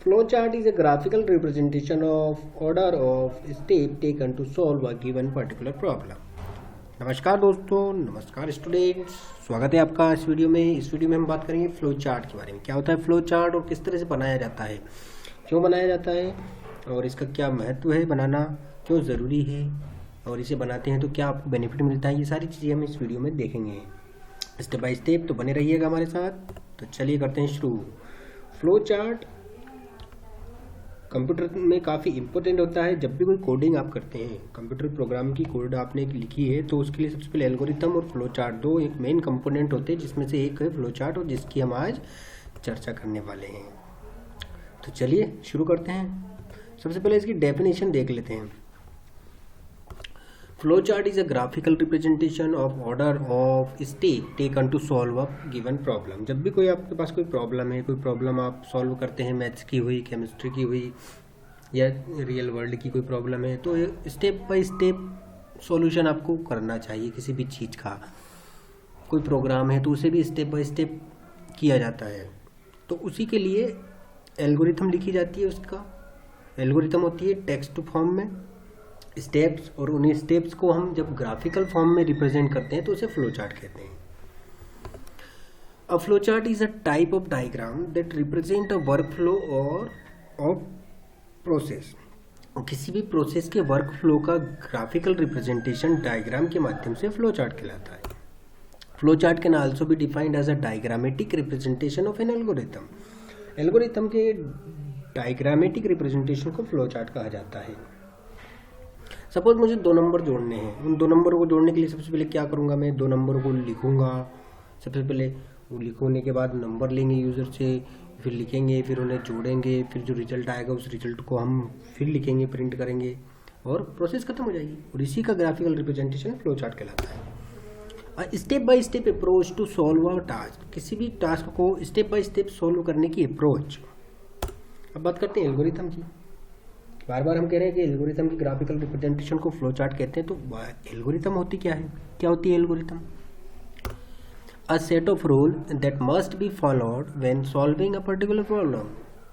Flowchart is a graphical representation of order of step taken to solve a given particular problem. नमस्कार दोस्तों, नमस्कार students, स्वागत है आपका इस वीडियो में। इस वीडियो में हम बात करेंगे फ्लो चार्ट के बारे में। क्या होता है फ्लो चार्ट और किस तरह से बनाया जाता है, क्यों बनाया जाता है और इसका क्या महत्व है, बनाना क्यों ज़रूरी है और इसे बनाते हैं तो क्या आपको बेनिफिट मिलता है, ये सारी चीज़ें हम इस वीडियो में देखेंगे स्टेप बाय स्टेप। तो बने रहिएगा हमारे साथ। तो चलिए करते हैं शुरू। फ्लो चार्ट कंप्यूटर में काफ़ी इंपॉर्टेंट होता है। जब भी कोई कोडिंग आप करते हैं, कंप्यूटर प्रोग्राम की कोड आपने लिखी है तो उसके लिए सबसे पहले एल्गोरिथम और फ्लो चार्ट दो एक मेन कंपोनेंट होते हैं, जिसमें से एक है फ्लो चार्ट और जिसकी हम आज चर्चा करने वाले हैं। तो चलिए शुरू करते हैं। सबसे पहले इसकी डेफिनेशन देख लेते हैं। Flow chart is a graphical representation of order of step taken to solve a given problem. जब भी कोई आपके पास कोई प्रॉब्लम है, कोई प्रॉब्लम आप सॉल्व करते हैं, मैथ्स की हुई, केमिस्ट्री की हुई या रियल वर्ल्ड की कोई प्रॉब्लम है, तो स्टेप बाय स्टेप सॉल्यूशन आपको करना चाहिए। किसी भी चीज़ का कोई प्रोग्राम है तो उसे भी स्टेप बाय स्टेप किया जाता है। तो उसी के लिए एल्गोरिथम लिखी जाती है। उसका एल्गोरिथम होती है टेक्स्ट फॉर्म में स्टेप्स, और उन्हीं स्टेप्स को हम जब ग्राफिकल फॉर्म में रिप्रेजेंट करते हैं तो उसे फ्लो चार्ट कहते हैं। A flow chart is a type of diagram that represent a work flow और ऑफ प्रोसेस। किसी भी प्रोसेस के वर्क फ्लो का ग्राफिकल रिप्रेजेंटेशन डायग्राम के माध्यम से फ्लो चार्ट कहलाता है। Flow chart can also be defined as a diagrammatic representation of an algorithm. Algorithm के डायग्रामेटिक रिप्रेजेंटेशन को फ्लो चार्ट कहा जाता है। सपोज मुझे दो नंबर जोड़ने हैं। उन दो नंबरों को जोड़ने के लिए सबसे पहले क्या करूँगा, मैं दो नंबरों को लिखूँगा। सबसे पहले वो लिखने के बाद नंबर लेंगे यूज़र से, फिर लिखेंगे, फिर उन्हें जोड़ेंगे, फिर जो रिजल्ट आएगा उस रिजल्ट को हम फिर लिखेंगे, प्रिंट करेंगे और प्रोसेस खत्म हो जाएगी। और इसी का ग्राफिकल रिप्रेजेंटेशन फ्लो चार्ट कहलाता है। Step by step approach to solve a task. किसी भी टास्क को स्टेप बाय स्टेप सॉल्व करने की अप्रोच। अब बात करते हैं एल्गोरिथम की। बार बार हम कह रहे हैं कि एल्गोरिथम की ग्राफिकल रिप्रेजेंटेशन को फ्लो चार्ट कहते हैं। तो एल्गोरिथम होती क्या है, क्या होती है algorithm? A set of rule that must be followed when solving a particular problem.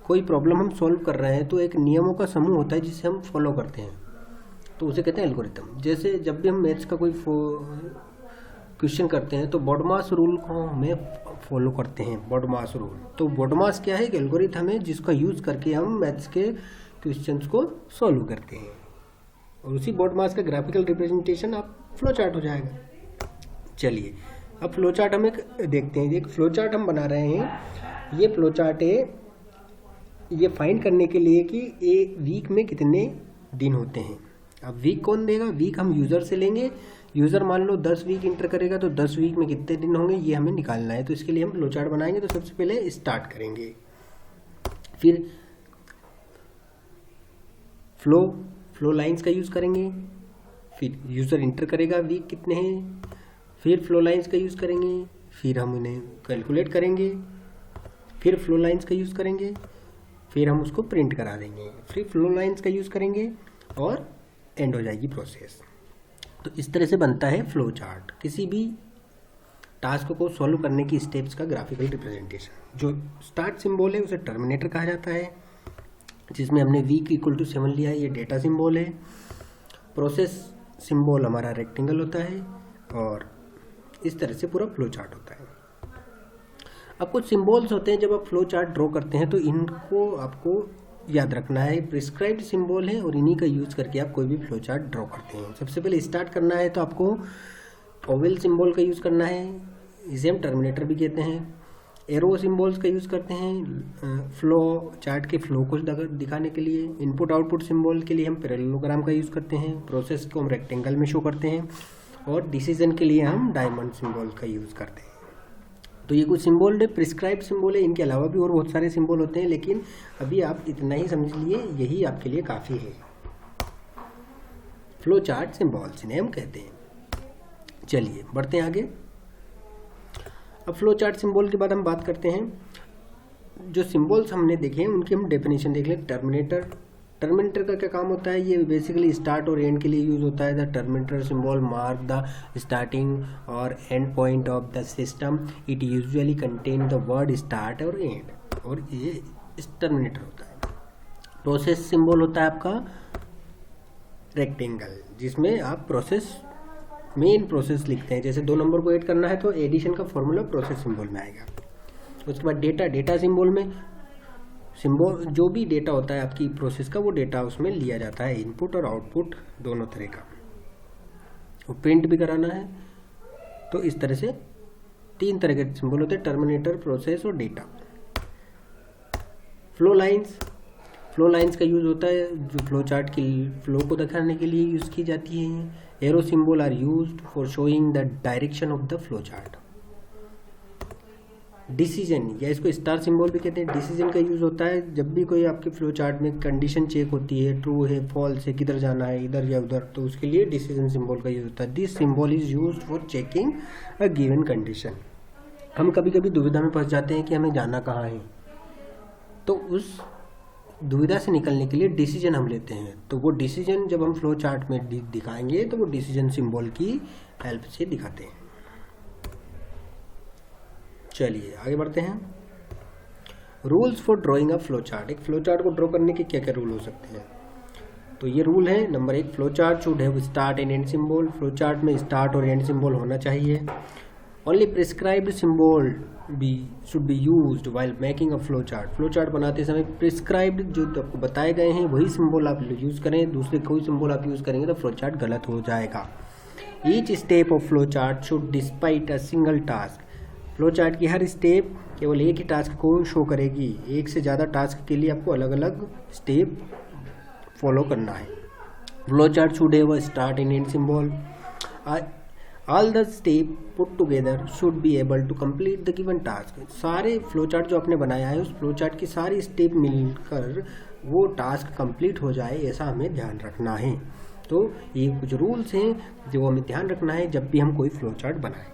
कोई प्रॉब्लम हम सॉल्व कर रहे हैं तो एक नियमों का समूह होता है जिसे हम फॉलो करते हैं, तो उसे कहते हैं एल्गोरिथम। जैसे जब भी हम मैथ्स का कोई क्वेश्चन करते हैं तो बॉडमास रूल को हमें फॉलो करते हैं। बॉडमास रूल, तो बॉडमास क्या है? एक एल्गोरिथम है जिसका यूज करके हम मैथ्स के क्वेश्चंस को सॉल्व करते हैं, और उसी बॉडमास का ग्राफिकल रिप्रेजेंटेशन आप फ्लो चार्ट हो जाएगा। चलिए अब फ्लो चार्ट हम एक देखते हैं। एक फ्लो चार्ट हम बना रहे हैं। ये फ्लो चार्ट है ये फाइंड करने के लिए कि एक वीक में कितने दिन होते हैं। अब वीक कौन देगा? वीक हम यूज़र से लेंगे। यूज़र मान लो 10 वीक इंटर करेगा तो 10 वीक में कितने दिन होंगे ये हमें निकालना है। तो इसके लिए हम फ्लो चार्ट बनाएंगे। तो सबसे पहले स्टार्ट करेंगे, फिर फ्लो लाइंस का यूज़ करेंगे, फिर यूज़र इंटर करेगा वीक कितने हैं, फिर फ्लो लाइंस का यूज़ करेंगे, फिर हम उन्हें कैलकुलेट करेंगे, फिर फ्लो लाइंस का यूज़ करेंगे, फिर हम उसको प्रिंट करा देंगे, फिर फ्लो लाइंस का यूज़ करेंगे और एंड हो जाएगी प्रोसेस। तो इस तरह से बनता है फ्लो चार्ट, किसी भी टास्क को सॉल्व करने की स्टेप्स का ग्राफिकल रिप्रेजेंटेशन। जो स्टार्ट सिंबल है उसे टर्मिनेटर कहा जाता है, जिसमें हमने वीक इक्वल टू 7 लिया है, ये डेटा सिंबल है। प्रोसेस सिंबल हमारा रेक्टेंगल होता है और इस तरह से पूरा फ्लो चार्ट होता है। अब कुछ सिंबल्स होते हैं जब आप फ्लो चार्ट ड्रॉ करते हैं तो इनको आपको याद रखना है। प्रिस्क्राइब्ड सिंबल है और इन्हीं का यूज़ करके आप कोई भी फ्लो चार्ट ड्रॉ करते हैं। सबसे पहले स्टार्ट करना है तो आपको ओवल सिंबल का यूज़ करना है, इसे हम टर्मिनेटर भी कहते हैं। एरो सिंबल्स का यूज़ करते हैं फ्लो चार्ट के फ्लो को दिखाने के लिए। इनपुट आउटपुट सिंबल के लिए हम पैरेललोग्राम का यूज़ करते हैं। प्रोसेस को हम रेक्टेंगल में शो करते हैं और डिसीजन के लिए हम डायमंड सिंबल का यूज़ करते हैं। तो ये कुछ सिंबल है, प्रिस्क्राइब सिंबल है। इनके अलावा भी और बहुत सारे सिंबल होते हैं, लेकिन अभी आप इतना ही समझ लिए, यही आपके लिए काफ़ी है। फ्लो चार्ट सिंबल्स इन्हें हम कहते हैं। चलिए बढ़ते हैं आगे। अब फ्लो चार्ट सिंबल के बाद हम बात करते हैं जो सिंबल्स हमने देखे हैं उनकी हम डेफिनेशन देख लें। टर्मिनेटर का क्या काम होता है? ये बेसिकली स्टार्ट और एंड के लिए यूज होता है। The terminator symbol mark the starting और end point of the system. It usually contain the word start और एंड, और ये टर्मिनेटर होता है। प्रोसेस सिंबल होता है आपका रेक्टेंगल, जिसमें आप प्रोसेस मेन प्रोसेस लिखते हैं। जैसे 2 नंबर को ऐड करना है तो एडिशन का फॉर्मूला प्रोसेस सिंबल में आएगा। उसके बाद डेटा सिंबल में सिंबल जो भी डेटा होता है आपकी प्रोसेस का, वो डेटा उसमें लिया जाता है, इनपुट और आउटपुट दोनों तरह का। वो प्रिंट भी कराना है, तो इस तरह से 3 तरह के सिंबल होते हैं, टर्मिनेटर, प्रोसेस और डेटा। फ्लो लाइंस का यूज होता है जो फ्लो चार्ट की फ्लो को दिखाने के लिए यूज की जाती है। Arrow symbol are used for showing the direction of the flow chart. Decision या इसको स्टार सिंबल भी कहते हैं, डिसीजन का यूज होता है जब भी कोई आपके फ्लो चार्ट में कंडीशन चेक होती है, ट्रू है, फॉल्स है, किधर जाना है, इधर या उधर, तो उसके लिए डिसीजन सिंबल का यूज होता है। This symbol is used for checking a given condition. हम कभी कभी दुविधा में फंस जाते हैं कि हमें जाना कहाँ है, तो उस दुविधा से निकलने के लिए डिसीजन हम लेते हैं। तो वो डिसीजन जब हम फ्लो चार्ट में दिखाएंगे तो वो डिसीजन सिंबल की हेल्प से दिखाते हैं। चलिए आगे बढ़ते हैं। Rules for drawing a flow chart. एक फ्लो चार्ट को ड्रॉ करने के क्या क्या रूल हो सकते हैं? तो ये रूल है, number 1, flow chart should have start and end symbol. Flow chart में स्टार्ट और एंड सिंबल होना चाहिए। Only prescribed symbol should be used while making a flow chart. Flow chart बनाते समय प्रिस्क्राइब्ड जो आपको बताए गए हैं वही सिंबल आप यूज करें, दूसरे कोई सिंबल आप यूज करेंगे तो फ्लो चार्ट गलत हो जाएगा। Each step of flow chart should despite a single task. Flow chart की हर स्टेप केवल एक ही टास्क को शो करेगी। एक से ज़्यादा टास्क के लिए आपको अलग अलग स्टेप फॉलो करना है। Flow chart should have a start and end symbol. All the step put together should be able to complete the given task. सारे फ्लो चार्ट जो आपने बनाया है उस फ्लो चार्ट की सारी स्टेप मिलकर वो टास्क कंप्लीट हो जाए, ऐसा हमें ध्यान रखना है। तो ये कुछ रूल्स हैं जो हमें ध्यान रखना है जब भी हम कोई फ्लो चार्ट बनाएं।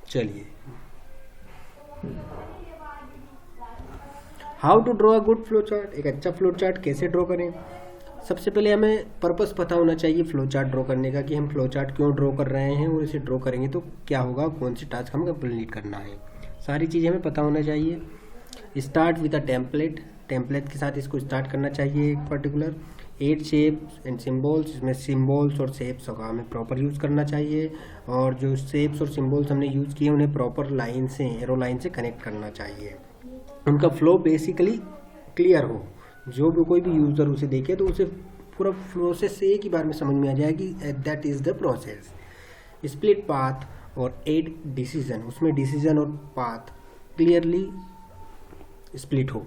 चलिए, how to draw a good flow chart. एक अच्छा फ्लो चार्ट कैसे ड्रॉ करें? सबसे पहले हमें पर्पस पता होना चाहिए फ्लो चार्ट ड्रॉ करने का, कि हम फ्लो चार्ट क्यों ड्रॉ कर रहे हैं और इसे ड्रॉ करेंगे तो क्या होगा, कौन सी टास्क हम कंप्लीट करना है, सारी चीज़ें हमें पता होना चाहिए। Start with a template. Template के साथ इसको स्टार्ट करना चाहिए। एक पर्टिकुलर 8 शेप्स एंड सिम्बल्स, इसमें सिम्बल्स और शेप्स का हमें प्रॉपर यूज़ करना चाहिए। और जो शेप्स और सिम्बल्स हमने यूज़ किए उन्हें प्रॉपर लाइन से, एरो लाइन से कनेक्ट करना चाहिए। उनका फ्लो बेसिकली क्लियर हो, जो भी कोई भी यूज़र उसे देखे तो उसे पूरा प्रोसेस एक ही बार में समझ में आ जाएगी, that is the process. Split path और एड डिसीजन, उसमें डिसीजन और पाथ क्लियरली स्प्लिट हो।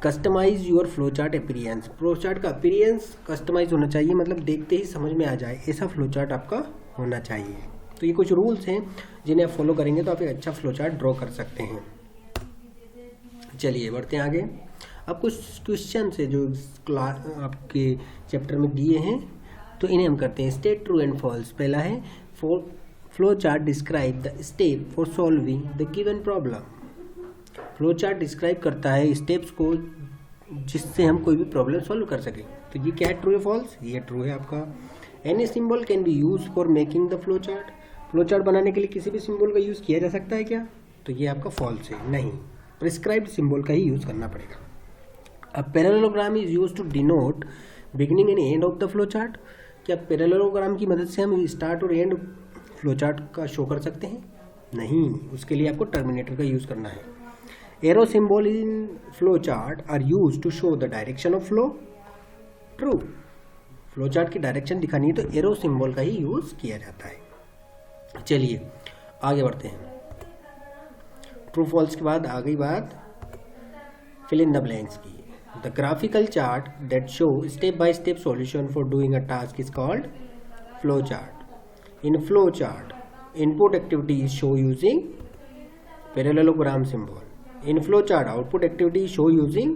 Customize your flow chart appearance. Flow chart का अपीयरेंस कस्टमाइज होना चाहिए, मतलब देखते ही समझ में आ जाए, ऐसा फ्लो चार्ट आपका होना चाहिए। तो ये कुछ रूल्स हैं जिन्हें आप फॉलो करेंगे तो आप एक अच्छा फ्लो चार्ट ड्रॉ कर सकते हैं। चलिए बढ़ते हैं आगे। अब कुछ क्वेश्चन है जो क्लास आपके चैप्टर में दिए हैं, तो इन्हें हम करते हैं। State true and false. पहला है flow chart describe the step for solving the given problem. Flow chart describe करता है स्टेप्स को जिससे हम कोई भी प्रॉब्लम सॉल्व कर सकें। तो ये क्या है, ट्रू या फॉल्स? ये ट्रू है आपका। Any symbol can be use for making the flow chart. Flow chart बनाने के लिए किसी भी सिंबल का यूज़ किया जा सकता है क्या? तो ये आपका फॉल्स है, नहीं, प्रिस्क्राइब्ड सिंबल का ही यूज़ करना पड़ेगा। अब parallelogram is use to denote beginning and end of the flow chart. क्या पैरेललोग्राम की मदद से हम स्टार्ट और एंड फ्लो चार्ट का शो कर सकते हैं? नहीं, उसके लिए आपको टर्मिनेटर का यूज़ करना है। Arrow symbol in flow chart are use to show the direction of flow. True, flow chart की डायरेक्शन दिखानी है तो एरो सिंबल का ही यूज़ किया जाता है। चलिए आगे बढ़ते हैं। ट्रू फॉल्स के बाद आ गई बात फिल इन द ब्लैंक्स की। The graphical chart that show step by step solution for doing a task is called flow chart. In flow chart input activity is show using parallelogram symbol. In flow chart, output activity is show using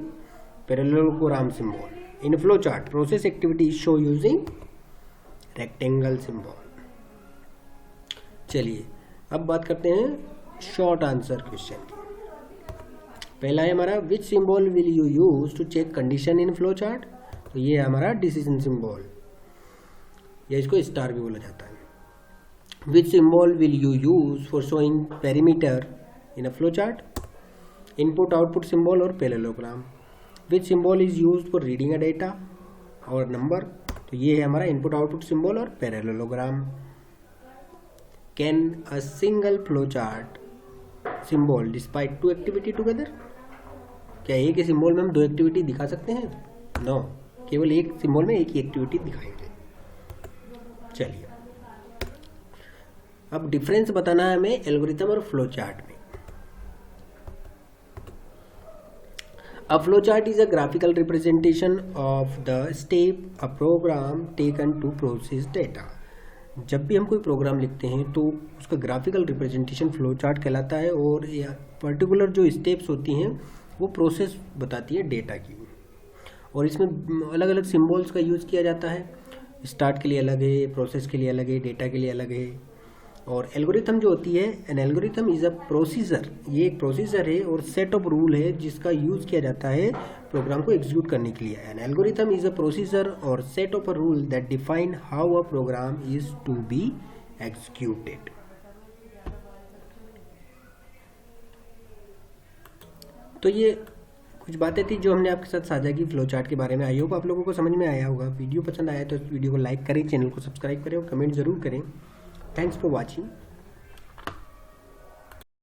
parallelogram symbol. In flow chart, process activity is show using rectangle symbol. चलिए अब बात करते हैं short answer question की। पहला है हमारा which symbol will you use to check condition in flow chart. तो ये है हमारा डिसीजन सिंबल, या इसको स्टार भी बोला जाता है। Which symbol will you use for showing perimeter in a flow chart. Input output symbol और parallelogram. Which symbol is used for reading a data और नंबर, तो ये है हमारा इनपुट आउटपुट सिंबल और parallelogram. Can a single flow chart symbol despite two activity together, क्या एक ही symbol में हम दो एक्टिविटी दिखा सकते हैं? नो, केवल एक सिंबल में एक ही एक्टिविटी दिखाएंगे। चलिए अब डिफरेंस बताना है हमें एल्गोरिथम और फ्लो चार्ट में। A flowchart is a graphical representation of the step a program taken to process data। जब भी हम कोई प्रोग्राम लिखते हैं तो उसका ग्राफिकल रिप्रेजेंटेशन फ्लो चार्ट कहलाता है, और पर्टिकुलर जो स्टेप्स होती हैं वो प्रोसेस बताती है डेटा की, और इसमें अलग अलग सिंबल्स का यूज़ किया जाता है। स्टार्ट के लिए अलग है, प्रोसेस के लिए अलग है, डेटा के लिए अलग है। और एल्गोरिथम जो होती है, N algorithm is a procedure, ये एक प्रोसीजर है और सेट ऑफ रूल है जिसका यूज़ किया जाता है प्रोग्राम को एग्जीक्यूट करने के लिए। An algorithm is a procedure और set of a rule that define how a program is to be executed. तो ये कुछ बातें थी जो हमने आपके साथ साझा की फ्लो चार्ट के बारे में। आई होप आप लोगों को समझ में आया होगा। वीडियो पसंद आया तो इस वीडियो को लाइक करें, चैनल को सब्सक्राइब करें और कमेंट जरूर करें। Thanks for watching.